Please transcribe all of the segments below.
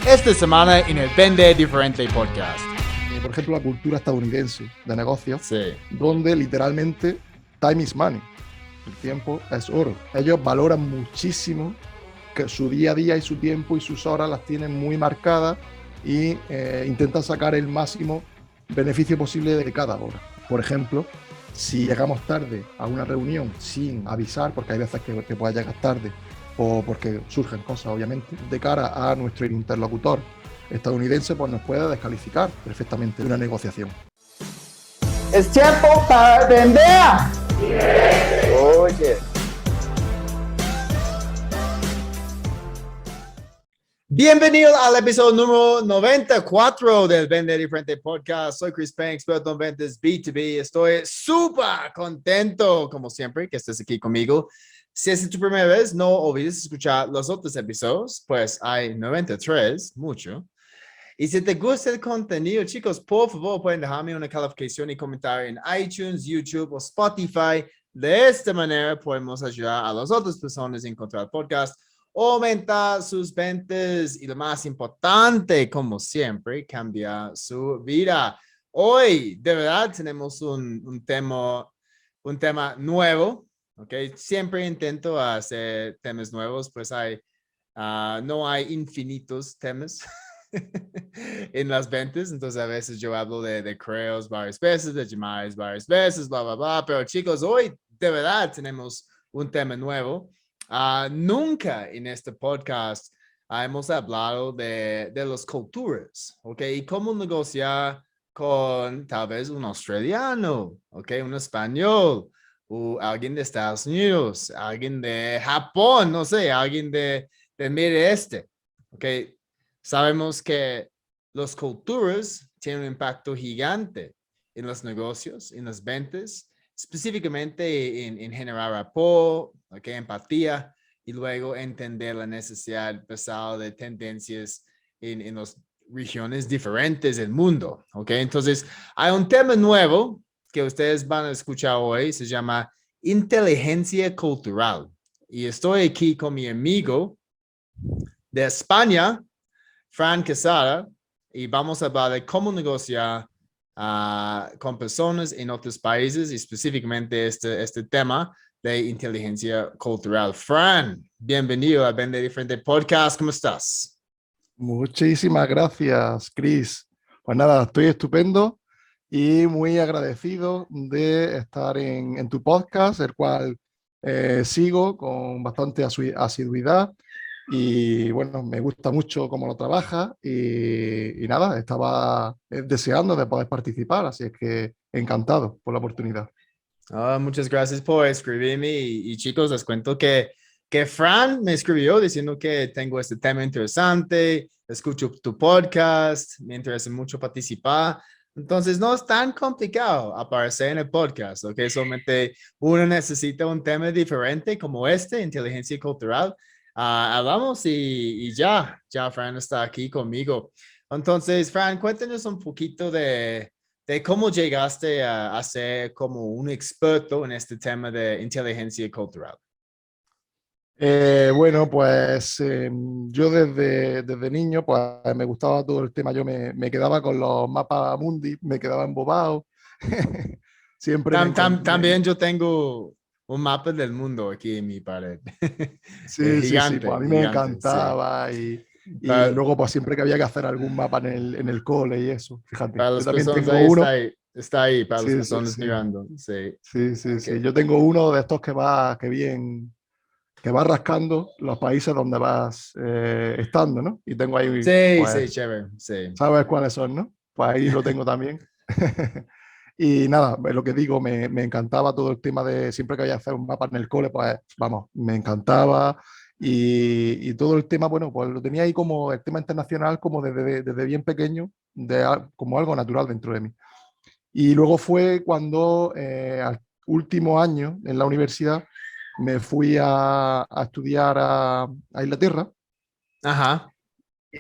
esta semana en el Vende Diferente podcast. Por ejemplo, la cultura estadounidense de negocios, Sí. donde literalmente time is money, el tiempo es oro. Ellos valoran muchísimo que su día a día y su tiempo y sus horas las tienen muy marcadas y intentan sacar el máximo beneficio posible de cada hora. Por ejemplo, si llegamos tarde a una reunión sin avisar, porque hay veces que puedes llegar tarde o porque surgen cosas, obviamente, de cara a nuestro interlocutor estadounidense, pues nos puede descalificar perfectamente de una negociación. Es tiempo para vender. Oye. Bienvenido al episodio número 94 del Vende Diferente podcast. Soy Chris Payne, experto en ventas B2B. Estoy súper contento, como siempre, que estés aquí conmigo. Si es tu primera vez, no olvides escuchar los otros episodios, pues hay 93, mucho. Y si te gusta el contenido, chicos, por favor, pueden dejarme una calificación y comentario en iTunes, YouTube o Spotify. De esta manera podemos ayudar a las otras personas a encontrar el podcast, aumentar sus ventas y lo más importante, como siempre, cambiar su vida. Hoy, de verdad, tenemos un tema nuevo. Okay, siempre intento hacer temas nuevos, pues no hay infinitos temas en las ventas, entonces a veces yo hablo de creos varias veces, de llamadas varias veces, bla, bla, bla, pero chicos, hoy de verdad tenemos un tema nuevo. Nunca en este podcast hemos hablado de las culturas, ¿ok? Y cómo negociar con tal vez un australiano, ¿ok? Un español, o alguien de Estados Unidos, alguien de Japón, no sé, alguien del Medio Este, ¿ok? Sabemos que las culturas tienen un impacto gigante en los negocios, en las ventas, específicamente en generar rapport, ¿okay? Empatía, y luego entender la necesidad pesada de tendencias en las regiones diferentes del mundo. ¿Okay? Entonces, hay un tema nuevo que ustedes van a escuchar hoy, se llama inteligencia cultural. Y estoy aquí con mi amigo de España, Fran Quesada, y vamos a hablar de cómo negociar con personas en otros países y específicamente este tema de inteligencia cultural. Fran, bienvenido a Vende Diferente Podcast. ¿Cómo estás? Muchísimas gracias, Chris. Pues nada, estoy estupendo y muy agradecido de estar en tu podcast, el cual sigo con bastante asiduidad y bueno, me gusta mucho cómo lo trabaja y nada, estaba deseando de poder participar, así es que encantado por la oportunidad. Muchas gracias por escribirme y chicos, les cuento que Fran me escribió diciendo que tengo este tema interesante, escucho tu podcast, me interesa mucho participar. Entonces no es tan complicado aparecer en el podcast, ¿ok? Solamente uno necesita un tema diferente como este, inteligencia cultural. Hablamos y ya Fran está aquí conmigo. Entonces, Fran, cuéntanos un poquito de cómo llegaste a ser como un experto en este tema de inteligencia cultural. Bueno, pues yo desde niño pues me gustaba todo el tema, yo me quedaba con los mapas mundi, me quedaba embobado, siempre También yo tengo un mapa del mundo aquí en mi pared. sí, pues a Gigante, mí me gigante, sí. encantaba y Para, luego pues siempre que había que hacer algún mapa en el cole y eso, fíjate, para yo las también personas tengo ahí, uno, está ahí, para las sí, sí, personas sí, mirando, sí. sí, Okay. yo tengo uno de estos que va rascando los países donde vas estando, ¿no? Y tengo ahí, Sí, pues, chévere, sí. ¿sabes cuáles son, no? Pues ahí lo tengo también. Y nada, lo que digo, me encantaba todo el tema de siempre que había que hacer un mapa en el cole, pues vamos, me encantaba. Y todo el tema, bueno, pues lo tenía ahí como el tema internacional, como desde bien pequeño, como algo natural dentro de mí. Y luego fue cuando al último año en la universidad me fui a estudiar a Inglaterra Ajá. y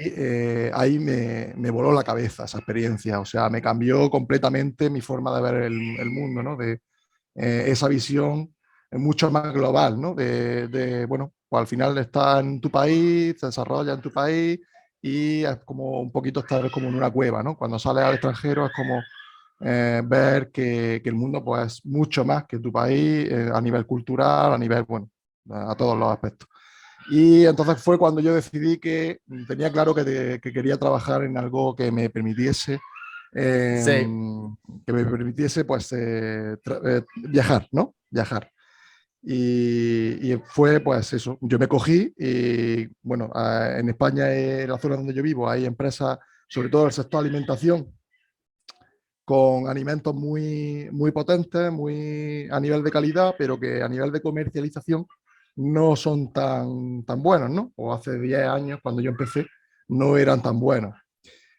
ahí me voló la cabeza esa experiencia, o sea, me cambió completamente mi forma de ver el mundo, ¿no? De esa visión mucho más global, ¿no? Bueno, pues al final estás en tu país, te desarrollas en tu país y es como un poquito estar como en una cueva, ¿no? Cuando sales al extranjero es como ver que el mundo pues es mucho más que tu país a nivel cultural, a nivel, bueno, a todos los aspectos. Y entonces fue cuando yo decidí que tenía claro que quería trabajar en algo Sí, que me permitiese pues viajar, ¿no? Viajar. Y fue pues eso, yo me cogí y bueno, en España, en la zona donde yo vivo, hay empresas, sobre todo el sector alimentación, con alimentos muy potentes, muy a nivel de calidad, pero que a nivel de comercialización no son tan buenos, ¿no? O hace 10 años, cuando yo empecé, no eran tan buenos.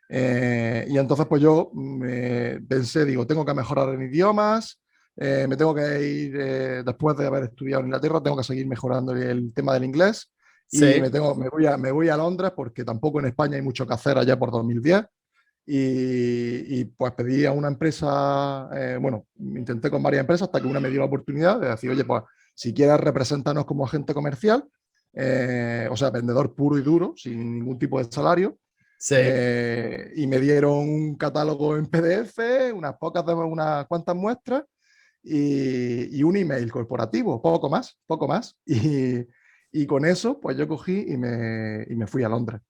Y entonces pues yo me pensé, digo, tengo que mejorar en idiomas, me tengo que ir, después de haber estudiado en Inglaterra, tengo que seguir mejorando el tema del inglés y sí. me voy a Londres porque tampoco en España hay mucho que hacer allá por 2010 pues pedí a una empresa, bueno, intenté con varias empresas hasta que una me dio la oportunidad de decir, oye, pues si quieres representarnos como agente comercial, o sea, vendedor puro y duro, sin ningún tipo de salario, Sí. y me dieron un catálogo en PDF, unas cuantas muestras y un email corporativo, poco más, poco más. Y con eso, pues yo cogí y me fui a Londres.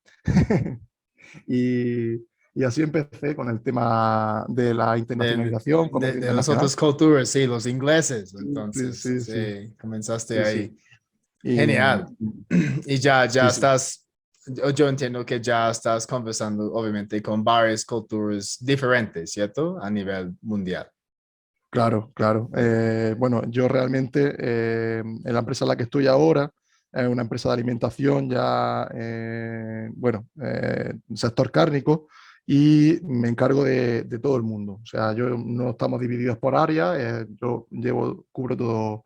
y, y así empecé con el tema de la internacionalización, comercio De las internacional. otras culturas, sí, los ingleses. Sí, Entonces, sí, sí, sí, comenzaste sí, sí. ahí. Y, Genial. Y ya sí, sí. estás, yo entiendo que ya estás conversando, obviamente, con varias culturas diferentes, ¿cierto? A nivel mundial. Claro, claro. Bueno, yo realmente en la empresa en la que estoy ahora es una empresa de alimentación ya, bueno, sector cárnico y me encargo de todo el mundo. O sea, yo no estamos divididos por áreas, cubro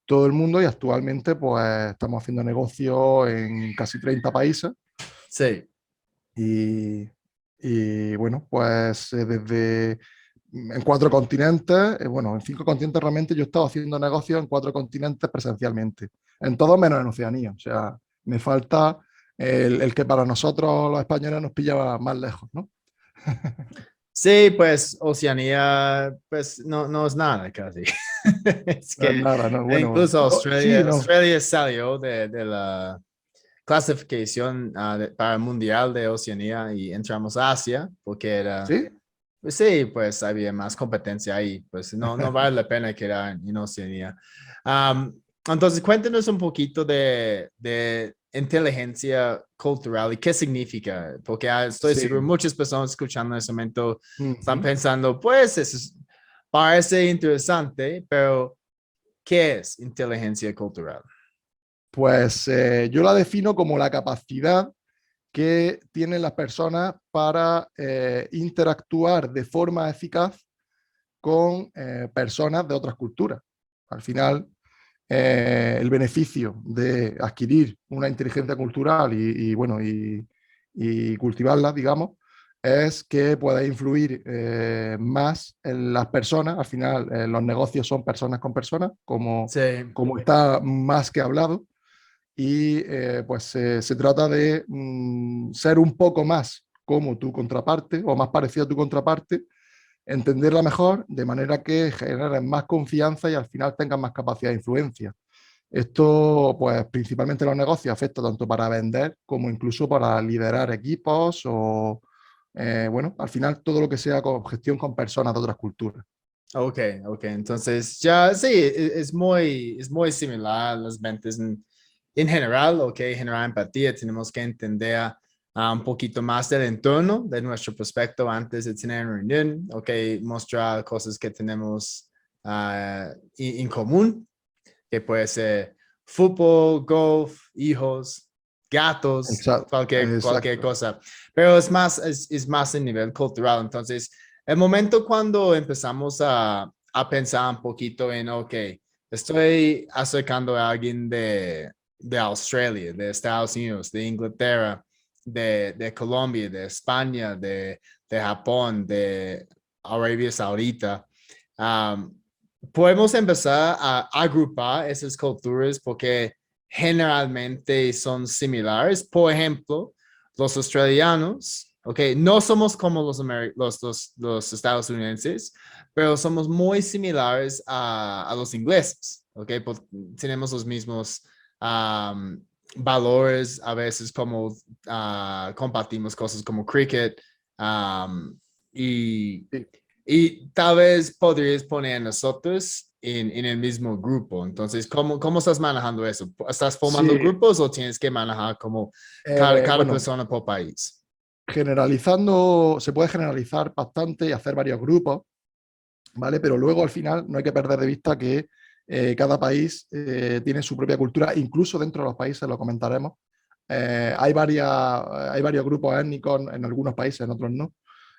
todo el mundo y actualmente pues estamos haciendo negocios en casi 30 países Sí. y, y bueno, pues desde en 4 continentes, bueno, en 5 continentes realmente yo he estado haciendo negocios en 4 continentes presencialmente, en todo menos en Oceanía. O sea, me falta el que para nosotros los españoles nos pillaba más lejos, ¿no? Sí, pues Oceanía, pues no es nada casi. Es No es que nada, no, bueno, incluso sí, no, Australia salió de la clasificación para el Mundial de Oceanía y entramos a Asia porque era, sí, pues sí, pues había más competencia ahí, pues no vale la pena quedar en Oceanía. Entonces, cuéntanos un poquito de inteligencia cultural y qué significa, porque estoy seguro sí. muchas personas escuchando en ese momento están Ujú. pensando, pues parece interesante, pero ¿qué es inteligencia cultural? Pues yo la defino como la capacidad que tienen las personas para interactuar de forma eficaz con personas de otras culturas. Al final, el beneficio de adquirir una inteligencia cultural bueno, y cultivarla, digamos, es que pueda influir más en las personas. Al final, los negocios son personas con personas, Sí, como está más que hablado. Y pues se trata de ser un poco más como tu contraparte o más parecido a tu contraparte, entenderla mejor de manera que generes más confianza y al final tengas más capacidad de influencia. Esto, pues principalmente en los negocios, afecta tanto para vender como incluso para liderar equipos o, bueno, al final todo lo que sea con gestión con personas de otras culturas. ok, ok. Entonces, ya sí, es muy similar a las ventas en general, ok, generar empatía. Tenemos que entender un poquito más del entorno, de nuestro prospecto antes de tener una reunión, ok, mostrar cosas que tenemos en común, que puede ser fútbol, golf, hijos, gatos, Exacto, cualquier exacto. cosa. Pero es más en nivel cultural. Entonces, el momento cuando empezamos a pensar un poquito en, ok, estoy acercando a alguien de Australia, de Estados Unidos, de Inglaterra, de Colombia, de España, de Japón, de Arabia Saudita. Um, Podemos empezar a agrupar esas culturas porque generalmente son similares. Por ejemplo, los australianos, ¿ok? No somos como los estadounidenses, pero somos muy similares a los ingleses, ¿ok? Tenemos los mismos valores, a veces como compartimos cosas como cricket, um, y, Sí. y tal vez podrías poner a nosotros en el mismo grupo. Entonces, ¿cómo estás manejando eso? ¿Estás formando Sí, grupos o tienes que manejar como cada bueno, persona por país? generalizando, se puede generalizar bastante y hacer varios grupos, ¿vale? Pero luego al final no hay que perder de vista que cada país tiene su propia cultura, incluso dentro de los países, lo comentaremos. Hay varios grupos étnicos en algunos países, en otros no,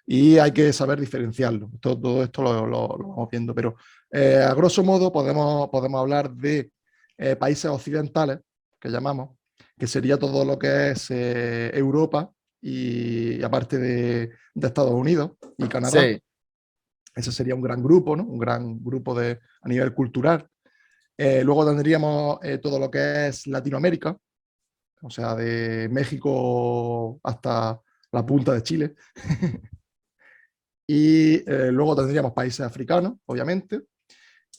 y hay que saber diferenciarlo. Todo esto lo vamos viendo, pero a grosso modo podemos hablar de países occidentales, que llamamos, que sería todo lo que es Europa y aparte de Estados Unidos y Canadá. Sí, Ese sería un gran grupo, ¿no? Un gran grupo a nivel cultural. Luego tendríamos todo lo que es Latinoamérica, o sea, de México hasta la punta de Chile. Y luego tendríamos países africanos, obviamente.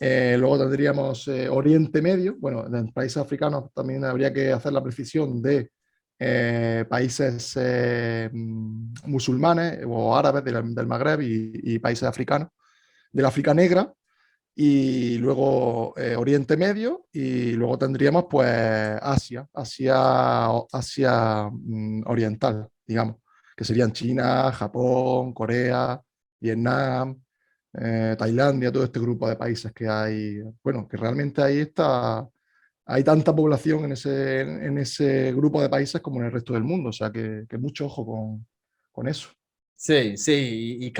Luego tendríamos Oriente Medio. Bueno, en países africanos también habría que hacer la precisión de países musulmanes o árabes del Magreb y países africanos, del África Negra, y luego Oriente Medio, y luego tendríamos pues Asia oriental, digamos, que serían China, Japón, Corea, Vietnam, Tailandia, todo este grupo de países que hay, bueno, que realmente ahí está, hay tanta población en ese grupo de países como en el resto del mundo, o sea que mucho ojo con eso. sí, sí. Y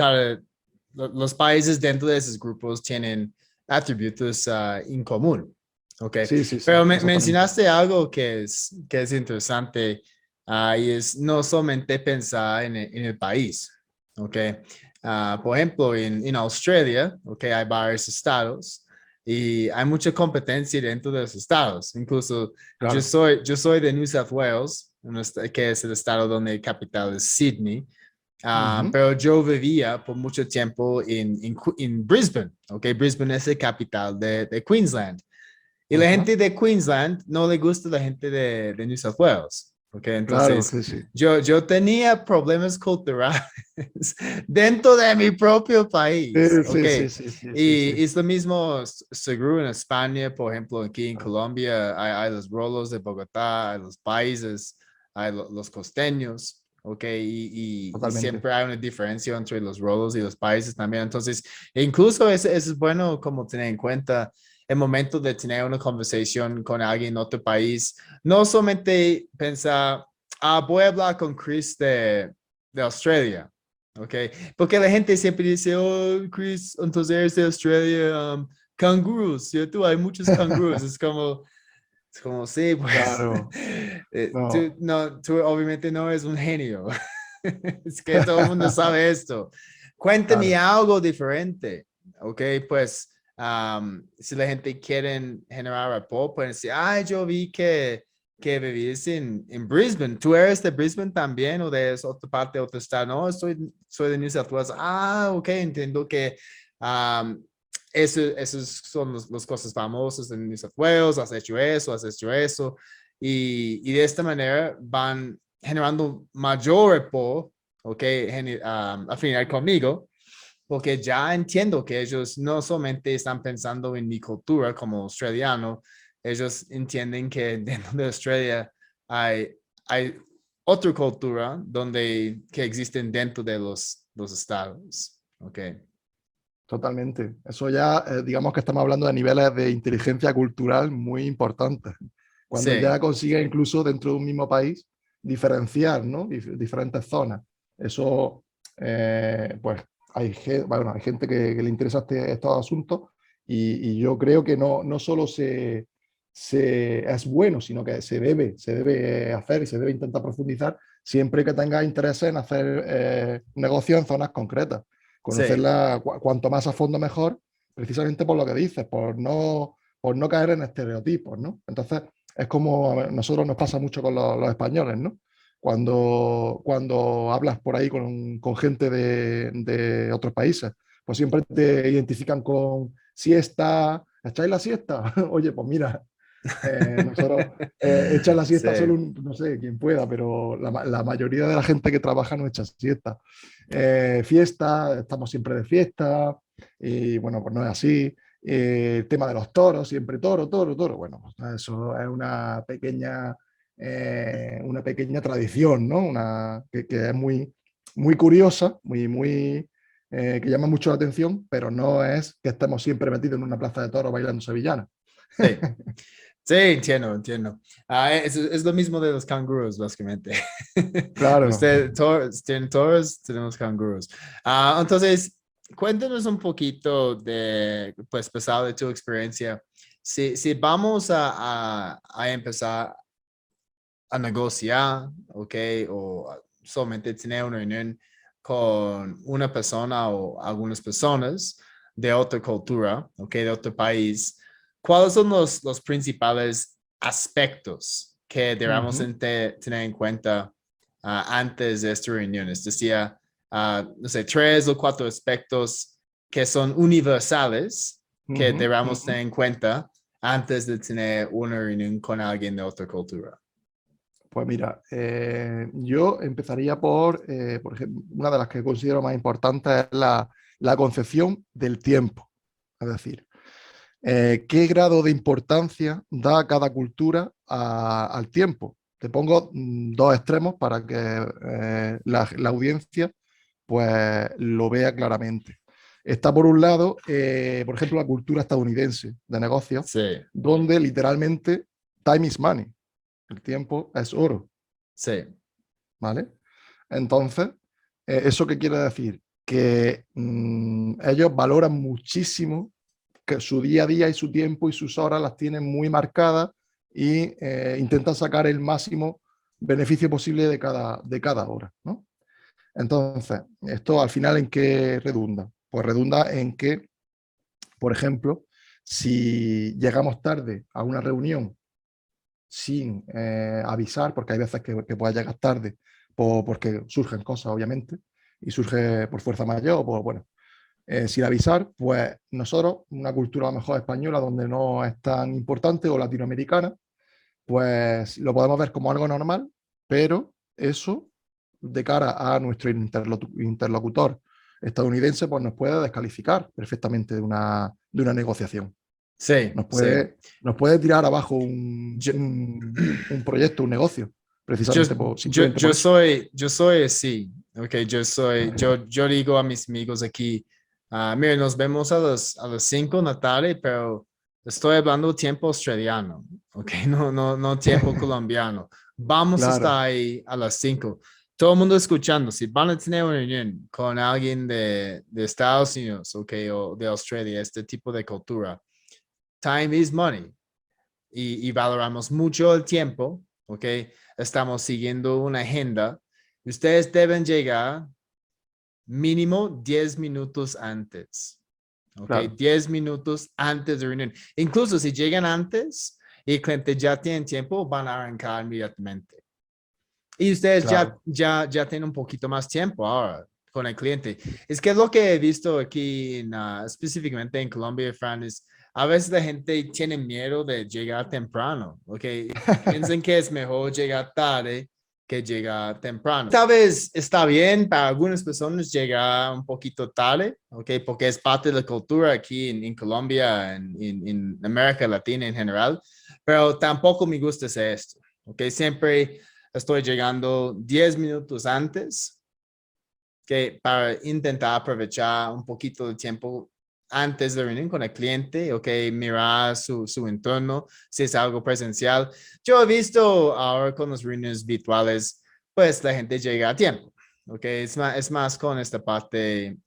los países dentro de esos grupos tienen atributos en común. Ok, Sí, sí, sí, pero exactamente. mencionaste algo que es interesante, y es no solamente pensar en el país. Ok, por ejemplo, en Australia, ok, hay varios estados y hay mucha competencia dentro de los estados. Incluso Claro. yo soy de New South Wales, que es el estado donde la capital es Sydney. Ujú. Pero yo vivía por mucho tiempo en Brisbane, ¿ok? Brisbane es la capital de Queensland. Y la Ajá. gente de Queensland no le gusta la gente de New South Wales, ¿ok? Claro, Entonces, sí, sí. yo tenía problemas culturales dentro de mi propio país, Sí, ¿ok? sí, sí, sí, sí, sí, Y sí. es lo mismo seguro en España, por ejemplo, aquí en Colombia hay los rolos de Bogotá, hay los países, hay los costeños. Ok, y Totalmente. siempre hay una diferencia entre los rolos y los países también. Entonces, incluso eso es bueno como tener en cuenta el momento de tener una conversación con alguien en otro país, no solamente pensar, voy a hablar con Chris de Australia, ¿ok? Porque la gente siempre dice, oh, Chris, entonces eres de Australia, canguros, ¿cierto? Hay muchos canguros, es como sí, pues, Claro. tú, No, no, tú obviamente no eres un genio, es que todo el mundo sabe esto. Cuéntame claro. algo diferente, ¿ok? Pues si la gente quiere generar rapport, pueden decir, yo vi que vivís en Brisbane. ¿Tú eres de Brisbane también o de otra parte, otro estado? No, soy de New South Wales. Ok, entiendo que um, esos son las cosas famosas de New South Wales, has hecho eso. Y de esta manera van generando mayor rapport, ok, afinidad conmigo, porque ya entiendo que ellos no solamente están pensando en mi cultura como australiano, ellos entienden que dentro de Australia hay otra cultura que existen dentro de los estados. Ok, Totalmente. Eso ya, digamos que estamos hablando de niveles de inteligencia cultural muy importantes. Cuando sí, ya consigue incluso dentro de un mismo país diferenciar, ¿no? Diferentes zonas. Eso, pues, bueno, hay gente que le interesa estos asuntos y yo creo que no solo es bueno, sino que se debe hacer y se debe intentar profundizar siempre que tenga interés en hacer negocio en zonas concretas, sí. conocerla cuanto más a fondo mejor, precisamente por lo que dices, por no caer en estereotipos, ¿no? Entonces, es como a nosotros nos pasa mucho con los españoles, ¿no? cuando hablas por ahí con gente de otros países, pues siempre te identifican con siesta, ¿echáis la siesta? Oye, pues mira, nosotros echar la siesta solo, Sí, no sé quién pueda, pero la mayoría de la gente que trabaja no echa siesta. Fiesta, estamos siempre de fiesta, y bueno, pues no es así. El tema de los toros, siempre toro, toro, toro. Bueno, pues eso es una pequeña tradición, ¿no? Que es muy curiosa, que llama mucho la atención, pero no es que estemos siempre metidos en una plaza de toros bailando sevillana. sí. Sí, entiendo. Es lo mismo de los canguros, básicamente. Claro. Usted, tienen toros, tenemos canguros. Entonces, cuéntanos un poquito de, pues, pasado de tu experiencia. Si vamos a empezar a negociar, ¿ok? O solamente tener una reunión con una persona o algunas personas de otra cultura, ¿ok? De otro país, ¿cuáles son los principales aspectos que debemos Ujú, tener en cuenta antes de esta reunión? Es decir, no sé, 3 o 4 aspectos que son universales que ujú, debemos ujú. tener en cuenta antes de tener una reunión con alguien de otra cultura. Pues mira, yo empezaría por ejemplo, una de las que considero más importantes es la concepción del tiempo. Es decir, qué grado de importancia da cada cultura al tiempo. Te pongo dos extremos para que la audiencia pues lo vea claramente. Está por un lado, por ejemplo, la cultura estadounidense de negocios, Sí, donde literalmente time is money, el tiempo es oro, sí, ¿vale? Entonces, ¿eso qué quiere decir? Que ellos valoran muchísimo que su día a día y su tiempo y sus horas las tienen muy marcadas y intentan sacar el máximo beneficio posible de cada hora, ¿no? Entonces, ¿esto al final en qué redunda? Pues redunda en que, por ejemplo, si llegamos tarde a una reunión sin avisar, porque hay veces que puedes llegar tarde porque surgen cosas, obviamente, y surge por fuerza mayor, pues bueno, sin avisar, pues nosotros, una cultura a lo mejor española donde no es tan importante o latinoamericana, pues lo podemos ver como algo normal, pero eso de cara a nuestro interlocutor estadounidense, pues nos puede descalificar perfectamente de una negociación. sí, Nos sí. puede, nos puede tirar abajo un, Yo, un proyecto, un negocio, yo, precisamente simplemente por eso. yo soy así, ok, yo digo a mis amigos aquí, mire, nos vemos a las 5 de la tarde, pero estoy hablando tiempo australiano, ok, no tiempo colombiano. Vamos a estar Claro, ahí a las 5. Todo el mundo escuchando, si van a tener una reunión con alguien de Estados Unidos, ok, o de Australia, este tipo de cultura, time is money. Y valoramos mucho el tiempo, ¿ok? Estamos siguiendo una agenda. Ustedes deben llegar mínimo 10 minutos antes, ¿ok? claro, 10 minutos antes de reunión. Incluso si llegan antes y el cliente ya tiene tiempo, van a arrancar inmediatamente. Y ustedes claro. ya tienen un poquito más tiempo ahora con el cliente. Es que lo que he visto aquí, específicamente en Colombia, Fran, es a veces la gente tiene miedo de llegar temprano, ¿ok? Piensan que es mejor llegar tarde que llegar temprano. Tal vez está bien para algunas personas llegar un poquito tarde, ¿ok? Porque es parte de la cultura aquí en Colombia, en América Latina en general, pero tampoco me gusta hacer esto, ¿ok? Siempre estoy llegando 10 minutos antes que para intentar aprovechar un poquito de tiempo antes de reunir con el cliente, ok, mirar su entorno, si es algo presencial. Yo he visto ahora con las reuniones virtuales, pues la gente llega a tiempo, ok, es más con esta parte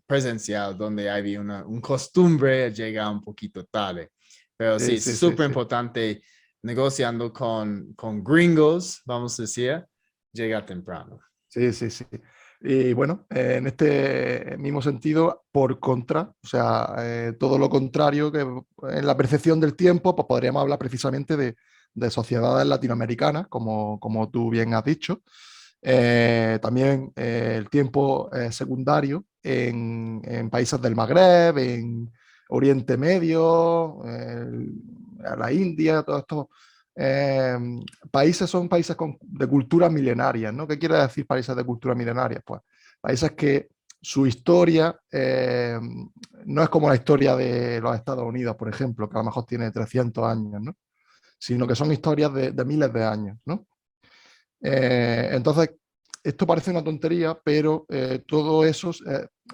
presencial donde hay una costumbre de llegar un poquito tarde. Pero sí, Sí, es sí, sí, súper sí. importante negociando con gringos, vamos a decir, llega temprano. Sí, sí, sí. Y bueno, en este mismo sentido, por contra, o sea, todo lo contrario que en la percepción del tiempo, pues podríamos hablar precisamente de sociedades latinoamericanas, como tú bien has dicho. También el tiempo secundario en países del Magreb, en Oriente Medio, a la India, todos estos países son países de culturas milenarias, ¿no? ¿Qué quiere decir países de cultura milenaria? Pues países que su historia no es como la historia de los Estados Unidos, por ejemplo, que a lo mejor tiene 300 años, ¿no? Sino que son historias de miles de años, ¿no? Entonces, esto parece una tontería, pero todo eso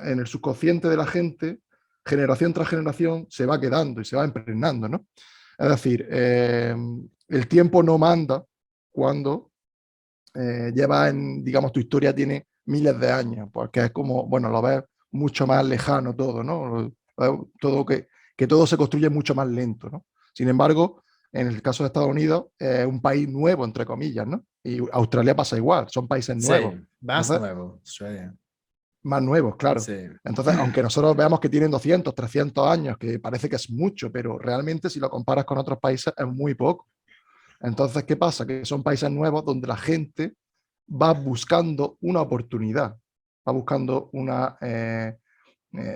en el subconsciente de la gente, generación tras generación, se va quedando y se va impregnando, ¿no? Es decir, el tiempo no manda cuando lleva digamos, tu historia tiene miles de años, porque es como, bueno, lo ves mucho más lejano todo, ¿no? Todo que todo se construye mucho más lento, ¿no? Sin embargo, en el caso de Estados Unidos, es un país nuevo, entre comillas, ¿no? Y Australia pasa igual, son países nuevos. Sí, más Entonces, nuevo, Australia. más nuevos, claro. Sí. Entonces, aunque nosotros veamos que tienen 200, 300 años, que parece que es mucho, pero realmente si lo comparas con otros países es muy poco. Entonces, ¿qué pasa? Que son países nuevos donde la gente va buscando una oportunidad, va buscando una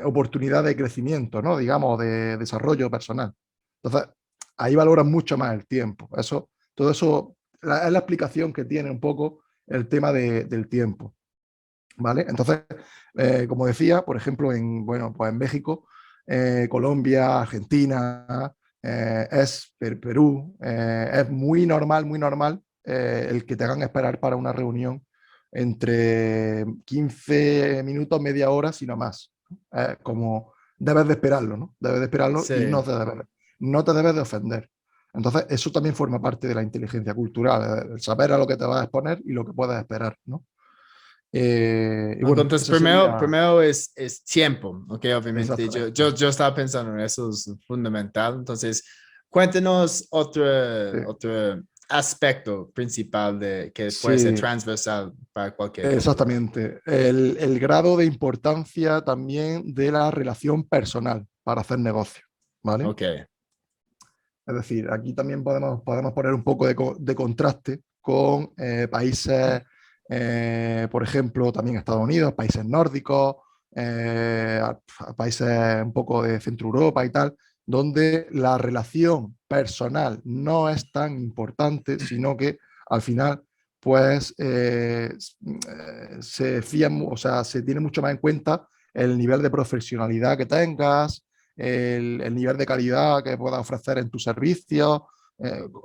oportunidad de crecimiento, ¿no? Digamos, de desarrollo personal. Entonces, ahí valoran mucho más el tiempo. Todo eso es la explicación que tiene un poco el tema del tiempo. ¿Vale? Entonces, como decía, por ejemplo, bueno, pues en México, Colombia, Argentina, Perú, es muy normal el que te hagan esperar para una reunión entre 15 minutos, media hora, sino más. Como debes de esperarlo, ¿no? Debes de esperarlo Sí. y no te debes de ofender. Entonces, eso también forma parte de la inteligencia cultural, el saber a lo que te vas a exponer y lo que puedes esperar, ¿no? Y bueno, Entonces, ese sería primero es tiempo, ¿ok? Obviamente, exactamente. yo estaba pensando en eso, es fundamental. Entonces, cuéntenos Sí, otro aspecto principal de que puede ser sí, transversal para cualquier cultura. exactamente. El grado de importancia también de la relación personal para hacer negocio, ¿vale? Ok, Es decir, aquí también podemos poner un poco de contraste con países, por ejemplo, también Estados Unidos, países nórdicos, países un poco de Centro Europa y tal, donde la relación personal no es tan importante, sino que al final, pues, se fían, o sea, se tiene mucho más en cuenta el nivel de profesionalidad que tengas, el nivel de calidad que puedas ofrecer en tu servicio,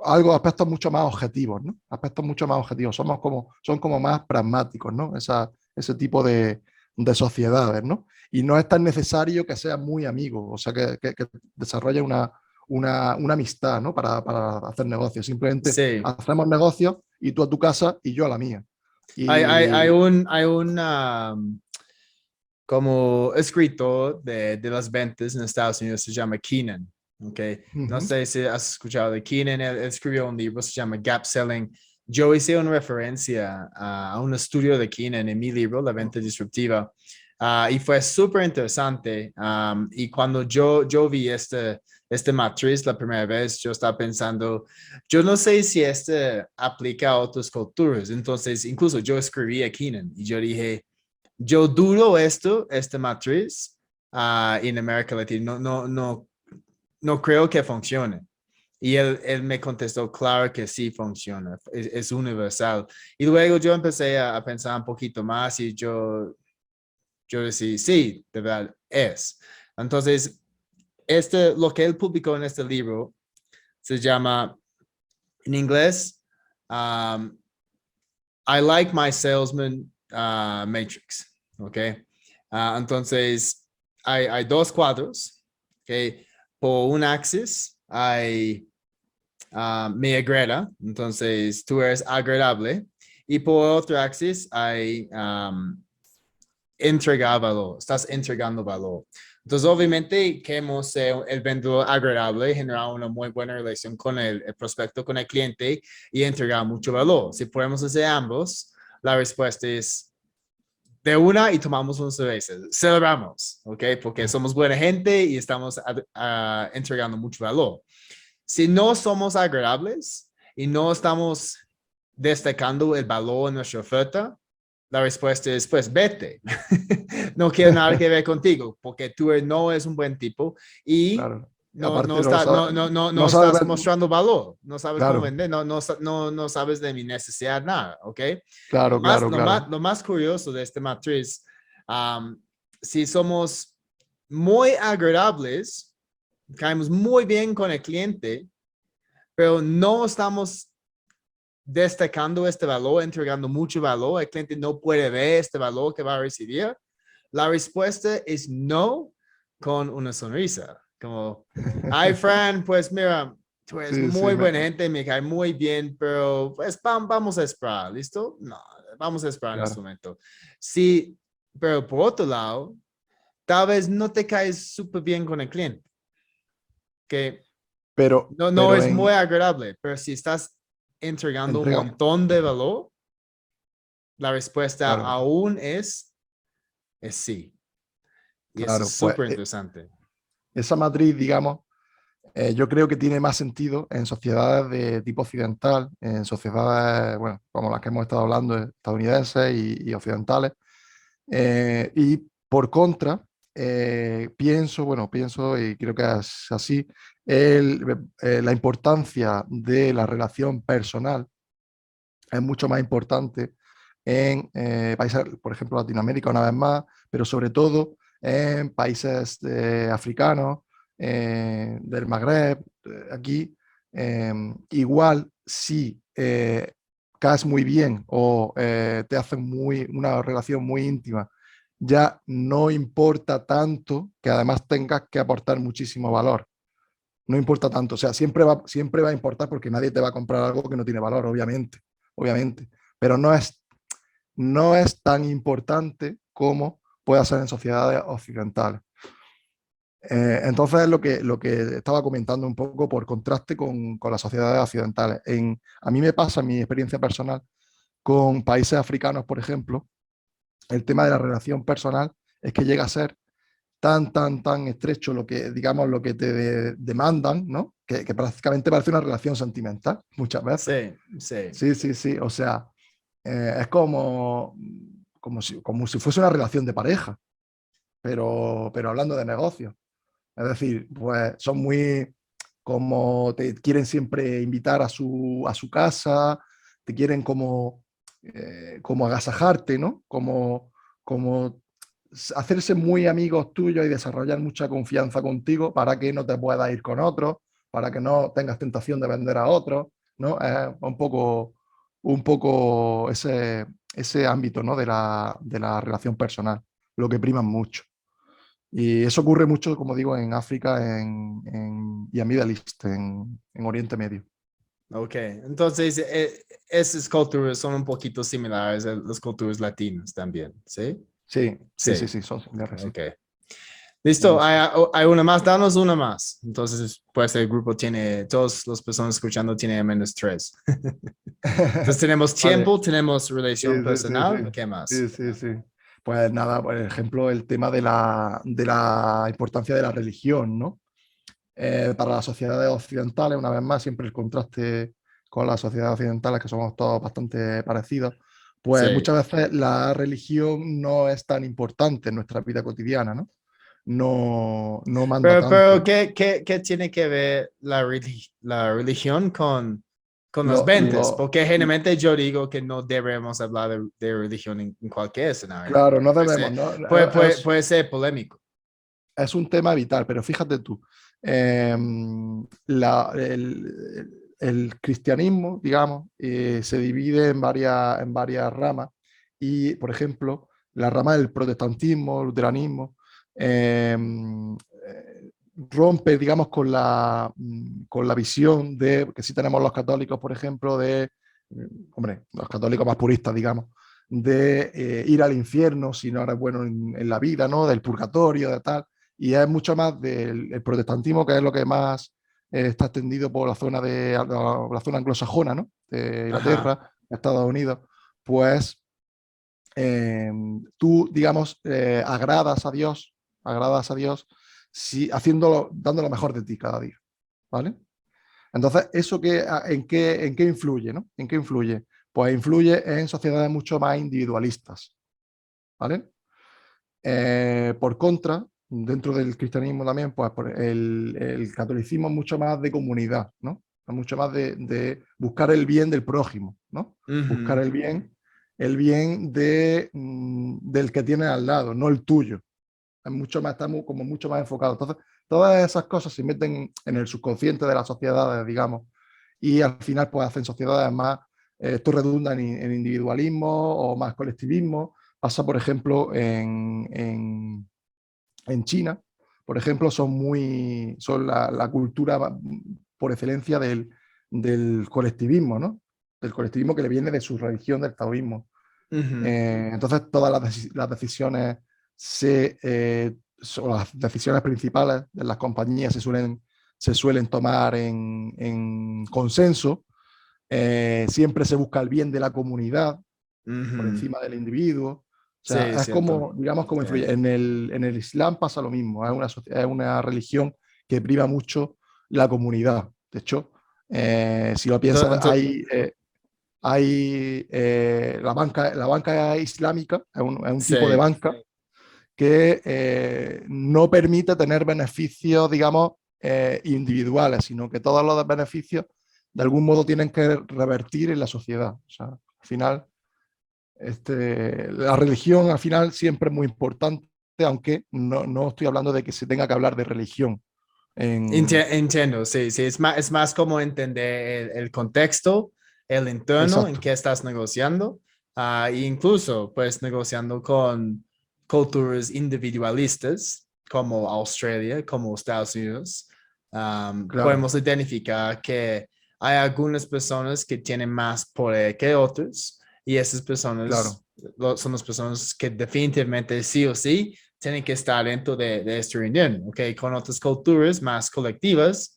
aspectos mucho más objetivos, ¿no? Aspectos mucho más objetivos, son como más pragmáticos, ¿no? Ese tipo de sociedades, ¿no? Y no es tan necesario que seas muy amigo, o sea, que desarrolles una amistad, ¿no? Para hacer negocios. Simplemente sí. hacemos negocios y tú a tu casa y yo a la mía. Hay Y, un como escritor de las ventas en Estados Unidos, se llama Keenan, ¿ok? No uh-huh, sé si has escuchado de Keenan, él escribió un libro, se llama Gap Selling. Yo hice una referencia a un estudio de Keenan en mi libro, La Venta Disruptiva, y fue súper interesante. Y cuando yo vi este matriz la primera vez, yo estaba pensando, yo no sé si este aplica a otras culturas. Entonces, incluso yo escribí a Keenan y yo dije, yo dudo esta matriz en América Latina, no creo que funcione. Y él me contestó, claro que sí funciona, es universal. Y luego yo empecé a pensar un poquito más y yo decía, sí, de verdad es. Entonces, lo que él publicó en este libro se llama, en inglés, um, I like my salesman matrix, ¿ok? Entonces, hay dos cuadros, ¿ok? Por un axis hay me agrada, entonces tú eres agradable, y por otro axis hay entregar valor, estás entregando valor. Entonces, obviamente, queremos ser el vendedor agradable, generar una muy buena relación con el prospecto, con el cliente y entregar mucho valor. Si podemos hacer ambos, la respuesta es de una y tomamos una cerveza. Celebramos, ¿ok? Porque somos buena gente y estamos entregando mucho valor. Si no somos agradables, y no estamos destacando el valor de nuestra oferta, la respuesta es, pues, vete. No quiero nada que ver contigo, porque tú no eres un buen tipo y Claro. no, Aparte no no sabe estás mostrando valor, no sabes cómo claro, vender, no sabes de mi necesidad, nada, ¿ok? claro, claro, claro. Lo más curioso de esta matriz, si somos muy agradables, caemos muy bien con el cliente, pero no estamos destacando este valor, entregando mucho valor, el cliente no puede ver este valor que va a recibir, la respuesta es no con una sonrisa. Como, ay, Fran, pues mira, tú eres Sí, sí, muy buena gente, me cae muy bien, pero pues vamos a esperar, ¿listo? No, vamos a esperar en este claro. momento. Sí, pero por otro lado, tal vez no te caes súper bien con el cliente, que no Pero es muy en agradable, pero si estás entregando un entrega, montón de valor, la respuesta claro, aún es sí. Y eso es claro, pues súper interesante. esa matriz, digamos, yo creo que tiene más sentido en sociedades de tipo occidental, en sociedades, bueno, como las que hemos estado hablando, estadounidenses y occidentales. Y por contra, pienso y creo que es así, la importancia de la relación personal es mucho más importante en países, por ejemplo, Latinoamérica una vez más, pero sobre todo en países africanos, del Magreb, aquí, igual si caes muy bien o te hacen una relación muy íntima, ya no importa tanto que además tengas que aportar muchísimo valor. No importa tanto, o sea, siempre va a importar porque nadie te va a comprar algo que no tiene valor, obviamente, obviamente, pero no es tan importante como puede ser en sociedades occidentales. Entonces, es lo que estaba comentando un poco por contraste con las sociedades occidentales. A mí me pasa, en mi experiencia personal, con países africanos, por ejemplo, el tema de la relación personal es que llega a ser tan estrecho lo que, digamos, lo que te demandan, ¿no? Que prácticamente parece una relación sentimental muchas veces. Sí, sí. Sí, sí, sí. O sea, es como si fuese una relación de pareja, pero hablando de negocios. Es decir, pues son muy como te quieren siempre invitar a su casa, te quieren como agasajarte, ¿no? Como hacerse muy amigos tuyos y desarrollar mucha confianza contigo para que no te puedas ir con otros, para que no tengas tentación de vender a otros, ¿no? Es un poco ese ámbito, ¿no? De la relación personal, lo que priman mucho. Y eso ocurre mucho, como digo, en África y en Middle East, en Oriente Medio. Ok, entonces esas culturas son un poquito similares a las culturas latinas también, ¿sí? Sí, sí, sí, Sí, sí, son similares, sí. ok. Listo, Sí, sí. hay una más, danos una más. Entonces, pues el grupo tiene, todas las personas escuchando tienen al menos tres. Entonces tenemos Vale, tiempo, tenemos sí, relación sí, sí, personal, sí. ¿qué más? Sí, sí, sí. Pues nada, por ejemplo, el tema de la importancia de la religión, ¿no? Para las sociedades occidentales, una vez más, siempre el contraste con las sociedades occidentales, que somos todos bastante parecidos, pues Sí. muchas veces la religión no es tan importante en nuestra vida cotidiana, ¿no? No manda tanto. Pero ¿qué tiene que ver la religión con las Lo, ventas? lo, Porque generalmente yo digo que no debemos hablar de religión en cualquier escenario, claro, porque no debemos, ¿no? puede ser polémico. Es un tema vital, pero fíjate tú, el cristianismo, digamos, se divide en varias ramas y, por ejemplo, la rama del protestantismo, luteranismo, eh, rompe, digamos, con la visión de, que sí tenemos los católicos, por ejemplo, hombre, los católicos más puristas, digamos, de ir al infierno si no eres bueno en la vida, ¿no? Del purgatorio, de tal y es mucho más del el protestantismo, que es lo que más está extendido por la zona la zona anglosajona, ¿no? De Ajá. Inglaterra, Estados Unidos, pues tú, digamos, agradas a Dios, si, haciéndolo, dando lo mejor de ti cada día, ¿vale? Entonces, ¿eso en qué influye, ¿no? ¿En qué influye? Pues influye en sociedades mucho más individualistas, ¿vale? Por contra, dentro del cristianismo también, pues el catolicismo es mucho más de comunidad, ¿no? Es mucho más de buscar el bien del prójimo, ¿no? Buscar el bien del que tienes al lado, no el tuyo. Es mucho más, estamos como mucho más enfocados. Entonces, todas esas cosas se meten en el subconsciente de las sociedades, digamos, y al final pues hacen sociedades más, esto redunda en individualismo o más colectivismo. Pasa, por ejemplo, en China, por ejemplo, son la cultura por excelencia del colectivismo, ¿no? Del colectivismo que le viene de su religión, del taoísmo. Entonces, todas las decisiones las decisiones principales de las compañías se suelen tomar en consenso. Siempre se busca el bien de la comunidad por encima del individuo. O Sí, sea, es es cierto. como, digamos, como influye. Entiendo. En el Islam pasa lo mismo. Es una religión que priva mucho la comunidad. De hecho, si lo piensas, Entonces, la banca islámica es un tipo de sí. banca que no permite tener beneficios, digamos, individuales, sino que todos los beneficios de algún modo tienen que revertir en la sociedad. O sea, al final, la religión al final siempre es muy importante, aunque no estoy hablando de que se tenga que hablar de religión. Entiendo, sí, sí, es más como entender el contexto, el entorno en Exacto, que estás negociando, e incluso pues negociando con culturas individualistas como Australia, como Estados Unidos. claro, Podemos identificar que hay algunas personas que tienen más poder que otras y esas claro, personas son las personas que definitivamente sí o sí tienen que estar dentro de esta reunión, ¿ok? Con otras culturas más colectivas,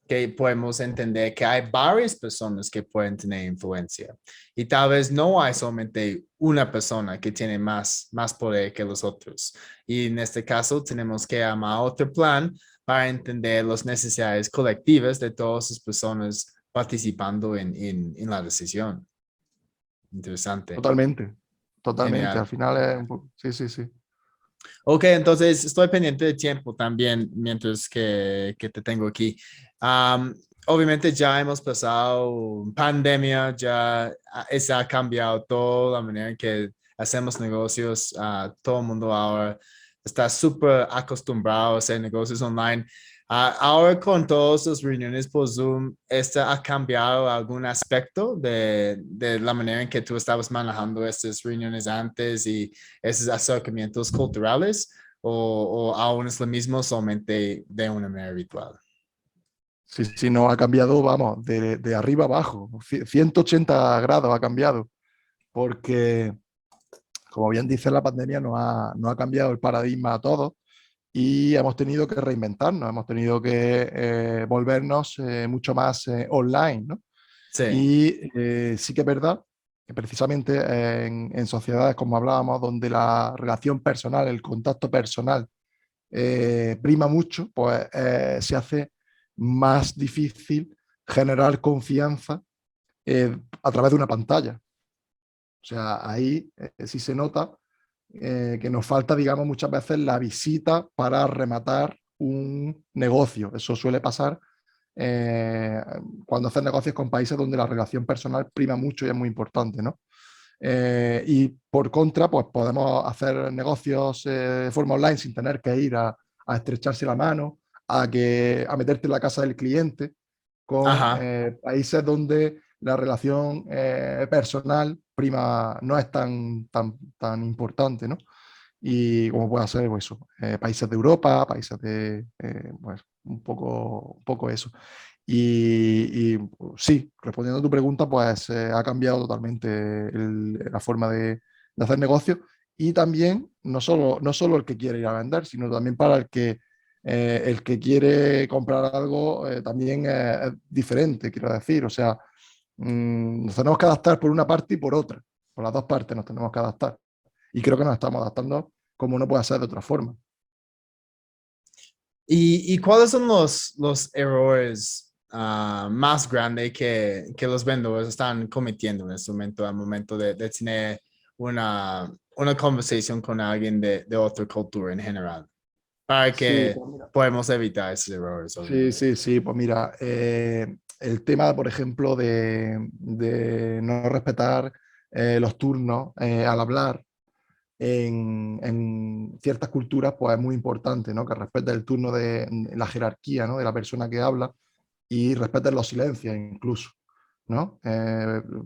que podemos entender que hay varias personas que pueden tener influencia y tal vez no hay solamente una persona que tiene más poder que los otros. Y en este caso tenemos que armar otro plan para entender las necesidades colectivas de todas las personas participando en la decisión. Interesante. totalmente, totalmente. Al Genial. final es un poco, sí, sí, sí. Ok, entonces estoy pendiente de tiempo también mientras que te tengo aquí. Am, Obviamente ya hemos pasado pandemia, ya se ha cambiado toda la manera en que hacemos negocios. Todo el mundo ahora está súper acostumbrado a hacer negocios online. Ahora con todas las reuniones por Zoom, ¿este ha cambiado algún aspecto de la manera en que tú estabas manejando estas reuniones antes y esos acercamientos culturales o aún es lo mismo solamente de una manera virtual? Sí, sí, no ha cambiado, vamos, de arriba abajo, 180 grados ha cambiado, porque, como bien dice, la pandemia nos ha cambiado el paradigma a todos y hemos tenido que reinventarnos, hemos tenido que volvernos mucho más online, ¿no? Sí. Y sí que es verdad que precisamente en sociedades, como hablábamos, donde la relación personal, el contacto personal prima mucho, pues se hace más difícil generar confianza a través de una pantalla. O sea, ahí sí se nota que nos falta, digamos, muchas veces la visita para rematar un negocio. Eso suele pasar eh, cuando haces negocios con países donde la relación personal prima mucho y es muy importante, ¿no? Y por contra, pues podemos hacer negocios de forma online sin tener que ir a estrecharse la mano, a meterte en la casa del cliente, con Ajá. países donde la relación personal prima no es tan importante, ¿no? Y como puede ser pues eso, países de Europa, países pues, un poco eso. Y sí, respondiendo a tu pregunta, pues ha cambiado totalmente la forma de hacer negocio y también no solo el que quiere ir a vender, sino también para el que quiere comprar algo también es diferente, quiero decir. O sea, nos tenemos que adaptar por una parte y por otra. Por las dos partes nos tenemos que adaptar. Y creo que nos estamos adaptando como no puede ser de otra forma. ¿Y cuáles son los errores más grande que los vendedores están cometiendo en este momento, al momento de tener una conversación con alguien de otra cultura en general, para Sí, que pues mira. podamos evitar esos errores, Sí, obviamente. sí, sí, pues mira, el tema, por ejemplo, de no respetar los turnos al hablar en ciertas culturas, pues es muy importante, ¿no? Que respete el turno de la jerarquía, ¿no? De la persona que habla y respeten los silencios incluso, ¿no?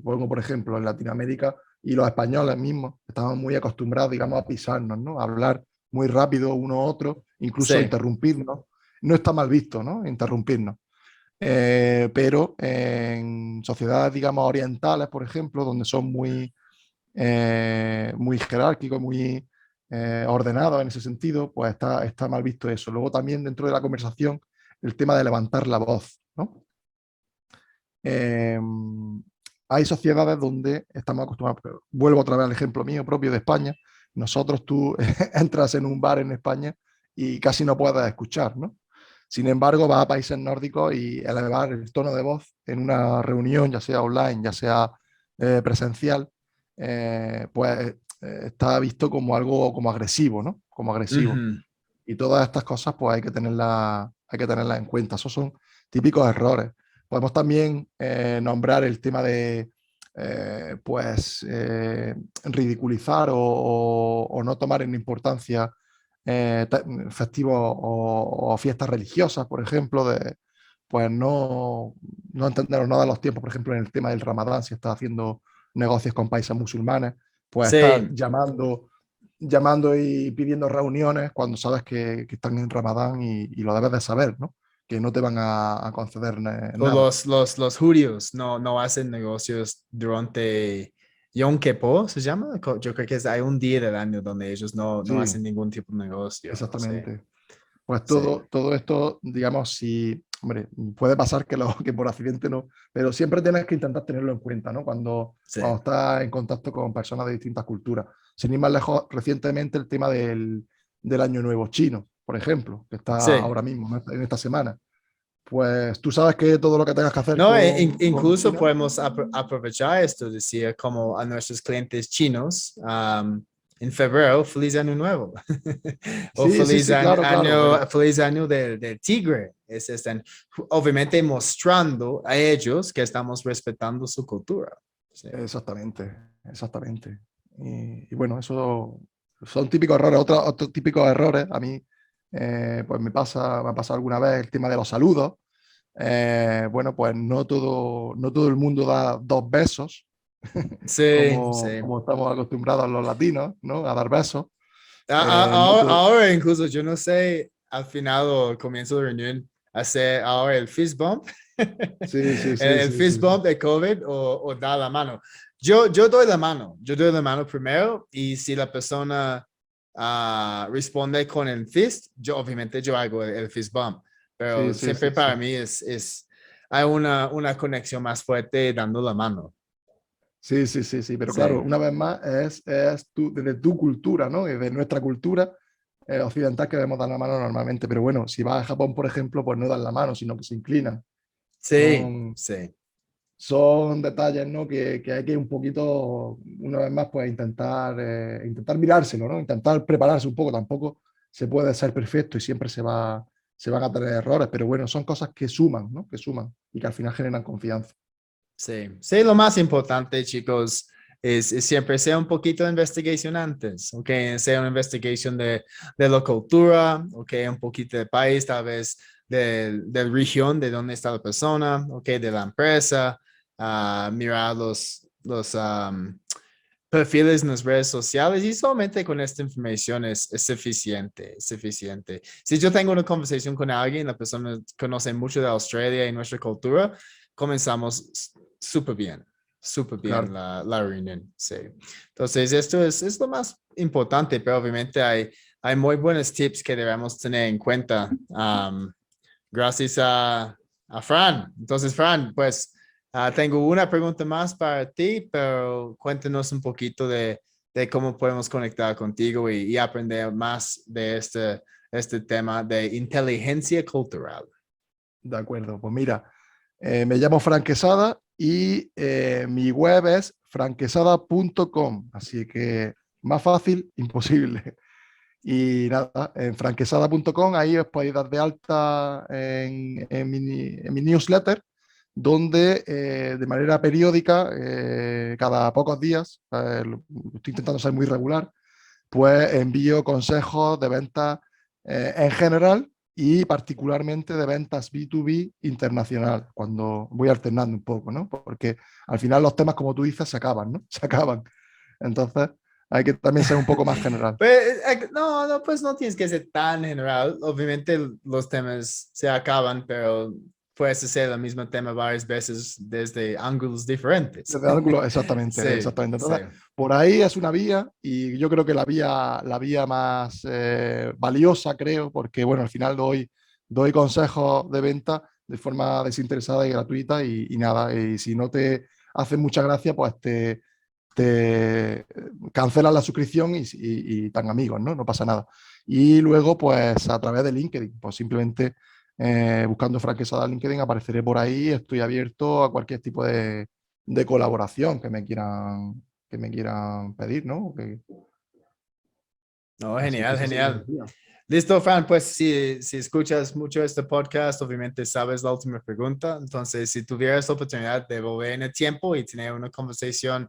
Pongo, por ejemplo, en Latinoamérica y los españoles mismos estamos muy acostumbrados, digamos, a pisarnos, ¿no? A hablar muy rápido uno a otro, incluso a Sí. interrumpirnos. No está mal visto, ¿no? Interrumpirnos. Pero en sociedades, digamos, orientales, por ejemplo, donde son muy jerárquicos, muy ordenados en ese sentido, pues está mal visto eso. Luego también dentro de la conversación, el tema de levantar la voz, ¿no? Eh, Hay sociedades donde estamos acostumbrados, pero vuelvo otra vez al ejemplo mío propio de España, nosotros tú entras en un bar en España y casi no puedes escuchar, ¿no? Sin embargo, vas a países nórdicos y elevar el tono de voz en una reunión, ya sea online, ya sea presencial, pues está visto como algo como agresivo, ¿no? Como agresivo. Ujú. Y todas estas cosas, pues hay que tenerlas en cuenta. Esos son típicos errores. Podemos también nombrar el tema de, pues, ridiculizar o no tomar en importancia festivos o fiestas religiosas, por ejemplo, de, pues no entender o no dar los tiempos, por ejemplo, en el tema del Ramadán, si estás haciendo negocios con países musulmanes, pues estar Sí, llamando y pidiendo reuniones cuando sabes que están en Ramadán y lo debes de saber, ¿no? Que no te van a conceder o nada. los judíos no hacen negocios durante Yom Kippur, ¿se llama? Yo creo que hay un día del año donde ellos no Sí, hacen ningún tipo de negocio. Sí, exactamente. Pues sí, todo esto, digamos, si, hombre, puede pasar que por accidente no, pero siempre tienes que intentar tenerlo en cuenta, ¿no? sí, Cuando estás en contacto con personas de distintas culturas. Sin ir más lejos, recientemente el tema del Año Nuevo Chino, por ejemplo, que está sí. ahora mismo, ¿no? En esta semana. Pues tú sabes que todo lo que tengas que hacer No, con incluso China. podemos aprovechar esto, decir como a nuestros clientes chinos, en febrero, feliz año nuevo. O Sí, sí, sí, claro, claro, pero feliz año del tigre. Están obviamente mostrando a ellos que estamos respetando su cultura. Sí, exactamente, exactamente. Y bueno, eso son típicos errores. Otros típicos errores, a mí, pues me pasa alguna vez el tema de los saludos. Bueno, pues no todo el mundo da dos besos, sí, sí. como estamos acostumbrados los latinos, ¿no? A dar besos. No Ahora, todo- ahora incluso yo no sé al final o comienzo de reunión hacer ahora el fist bump, Sí, sí, sí, el sí, fist sí, sí. bump de COVID o dar la mano. Yo doy la mano primero y si la persona responde con el fist, obviamente yo hago el fist bump, Sí, pero sí, siempre sí, para sí. mí hay una conexión más fuerte dando la mano. Sí, sí, sí, sí, pero Sí, claro, una vez más desde tu cultura, ¿no? De nuestra cultura occidental que debemos dar la mano normalmente, pero bueno, si vas a Japón, por ejemplo, pues no dan la mano, sino que se inclinan. sí, Son, sí, son detalles, ¿no? Que hay que un poquito, una vez más, pues intentar mirárselo, ¿no? Intentar prepararse un poco, tampoco se puede ser perfecto y siempre se van a tener errores, pero bueno, son cosas que suman, ¿no? Que suman y que al final generan confianza. sí, sí, lo más importante, chicos, es siempre sea un poquito de investigación antes, ¿ok? Sea una investigación de la cultura, ¿ok? Un poquito de país, tal vez de región, de dónde está la persona, ¿ok? De la empresa, mirar los perfiles en las redes sociales y solamente con esta información es suficiente, es suficiente. Si yo tengo una conversación con alguien, la persona conoce mucho de Australia y nuestra cultura, comenzamos súper bien Claro. la reunión, sí. Entonces, esto es lo más importante, pero obviamente hay muy buenos tips que debemos tener en cuenta. Gracias a Fran. Entonces, Fran, pues tengo una pregunta más para ti, pero cuéntanos un poquito de cómo podemos conectar contigo y aprender más de este tema de inteligencia cultural. De acuerdo, pues mira, Me llamo Fran Quesada y mi web es franquesada.com, así que más fácil, imposible. Y nada, en franquesada.com ahí os podéis dar de alta en mi newsletter, donde de manera periódica, cada pocos días, estoy intentando ser muy regular, pues envío consejos de ventas en general y particularmente de ventas B2B internacional, cuando voy alternando un poco, ¿no? Porque al final los temas, como tú dices, se acaban, ¿no? Se acaban. Entonces, hay que también ser un poco más general. Pues, no, pues no tienes que ser tan general. Obviamente los temas se acaban, pero puedes hacer el mismo tema varias veces desde ángulos diferentes. Desde ángulo, exactamente, Sí, exactamente. sí. Entonces, por ahí es una vía y yo creo que la vía más valiosa, creo, porque bueno, al final doy consejos de venta de forma desinteresada y gratuita y nada, y si no te hace mucha gracia, pues te cancelan la suscripción y tan amigos, ¿no? No pasa nada. Y luego, pues a través de LinkedIn, pues simplemente buscando Fran Quesada en LinkedIn apareceré por ahí, estoy abierto a cualquier tipo de colaboración que me quieran pedir, ¿no? No, Así que genial, esa sería mi genial. vía. Listo, Fran, pues si escuchas mucho este podcast, obviamente sabes la última pregunta. Entonces, si tuvieras la oportunidad de volver en el tiempo y tener una conversación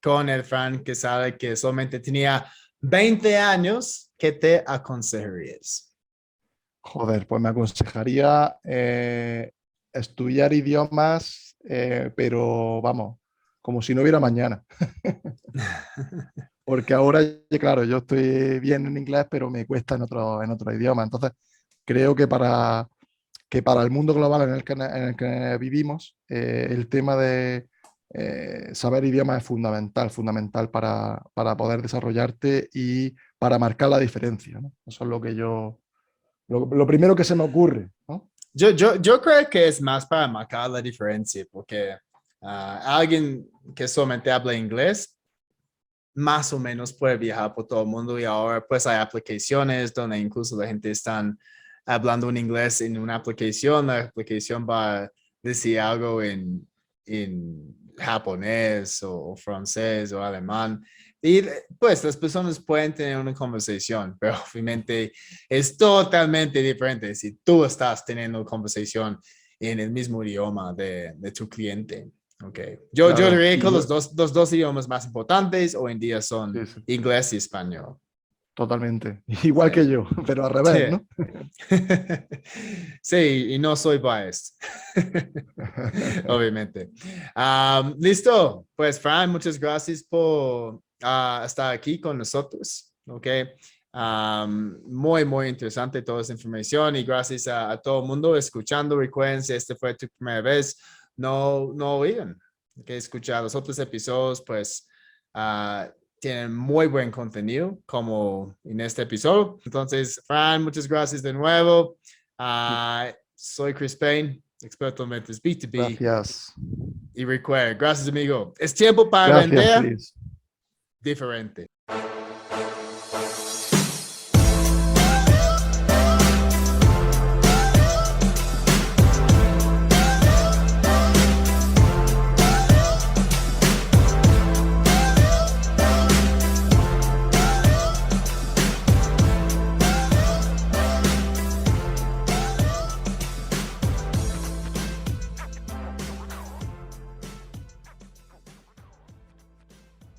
con el Fran que sabe que solamente tenía 20 años, ¿qué te aconsejarías? Joder, pues me aconsejaría estudiar idiomas, pero vamos, como si no hubiera mañana. Porque ahora, claro, yo estoy bien en inglés, pero me cuesta en otro idioma. Entonces, creo que para el mundo global en el que vivimos, el tema de saber idiomas es fundamental, fundamental para poder desarrollarte y para marcar la diferencia, ¿no? Eso es lo primero que se me ocurre, ¿no? Yo creo que es más para marcar la diferencia, porque alguien que solamente habla inglés más o menos puede viajar por todo el mundo y ahora pues hay aplicaciones donde incluso la gente está hablando en inglés en una aplicación, la aplicación va a decir algo en japonés o francés o alemán y pues las personas pueden tener una conversación, pero obviamente es totalmente diferente si tú estás teniendo una conversación en el mismo idioma de tu cliente. Okay. Yo Claro, diría y que los dos idiomas más importantes hoy en día son sí, sí, inglés y español. totalmente. Igual que Sí. yo, pero al revés, Sí. ¿no? Sí, y no soy biased. Obviamente. Listo. Pues, Fran, muchas gracias por estar aquí con nosotros. Ok. Muy, muy interesante toda esa información y gracias a todo el mundo escuchando. Recuerden, si esta fue tu primera vez, no olviden que escuchar los otros episodios, pues tienen muy buen contenido como en este episodio. Entonces, Fran, muchas gracias de nuevo. Soy Chris Payne, experto en ventas B2B. Gracias. Y recuerda, gracias amigo, es tiempo para Gracias, vender Chris. diferente.